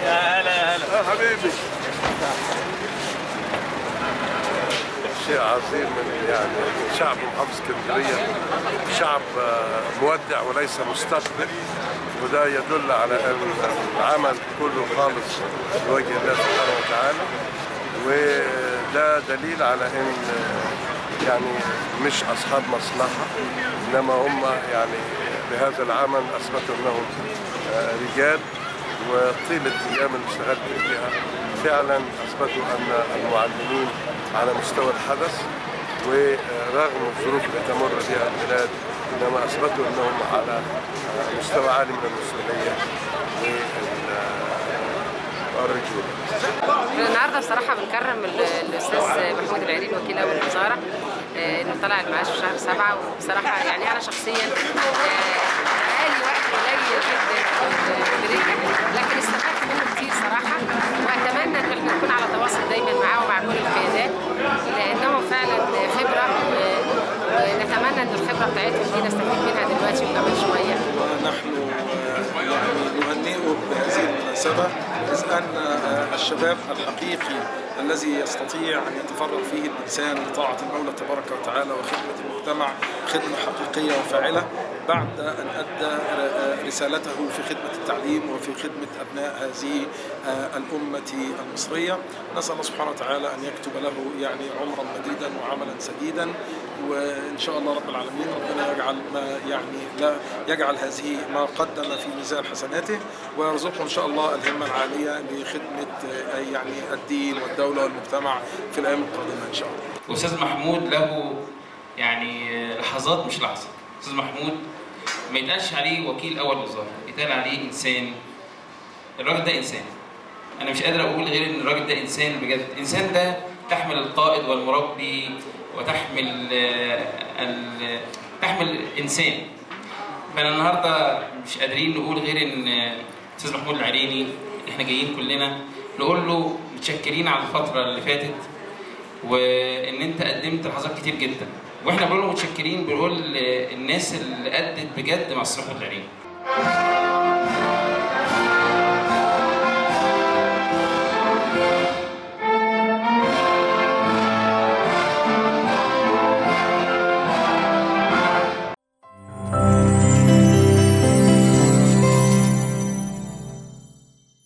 يا هلا يا هلا حبيبي. شيء عظيم من يعني شعب محافظة اسكندرية، شعب مودع وليس مستقبل، وده يدل على ان العمل كله خالص لوجه الله سبحانه وتعالى، وده دليل على ان يعني مش اصحاب مصلحة، انما هم يعني بهذا العمل اثبتوا انهم رجال، وطيلة الايام اللي اشتغلت فيها فعلا اثبتوا ان المعلمين على مستوى الحدث، ورغم الظروف اللي تمر بها البلاد انما اثبتوا انهم على مستوى عالي من المسؤوليه والرجوله. النهارده بصراحه بنكرم الاستاذ محمود العريني وكيل اول الوزاره انه طلع المعاش في شهر 7، وبصراحه يعني انا شخصيا بقالي وقت قليل جدا لكن استفدت منه كتير صراحه، واتمنى ان احنا نكون على تواصل دايما معاه ومع كل القيادات لانهم فعلا خبره، ونتمنى ان الخبره بتاعتهم دي نستفيد منها دلوقتي وكمان شويه. ونحن يعني نهنئه بهذه المناسبه، إذ أن الشباب الحقيقي الذي يستطيع أن يتفرغ فيه الإنسان لطاعة المولى تبارك وتعالى وخدمة المجتمع خدمة حقيقية وفاعلة بعد أن أدى رسالته في خدمة التعليم وفي خدمة أبناء هذه الأمة المصرية. نسأل الله سبحانه وتعالى أن يكتب له يعني عمرا مديدا وعملا سديدا، وإن شاء الله رب العالمين ربنا يجعل ما يعني لا يجعل هذه ما قدم في ميزان حسناته، ويرزقه إن شاء الله الهمة العالية لخدمة يعني الدين والدولة والمجتمع في الأيام القادمة إن شاء الله. أستاذ محمود له يعني لحظات مش لحظة. أستاذ محمود ما يتقالش عليه وكيل أول وزارة، يتقال عليه إنسان. الراجل ده إنسان. أنا مش قادر أقول غير إن الراجل ده إنسان بجد. الإنسان ده تحمل القائد والمربي وتحمل تحمل إنسان. فأنا النهارده مش قادرين نقول غير إن أستاذ محمود العريني إحنا جايين كلنا نقول له متشكرين على الفترة اللي فاتت، وإن أنت قدمت لحظات كتير جدا، وإحنا بنقول له متشكرين، بنقول الناس اللي أدت بجد مع أستاذ محمود العريني.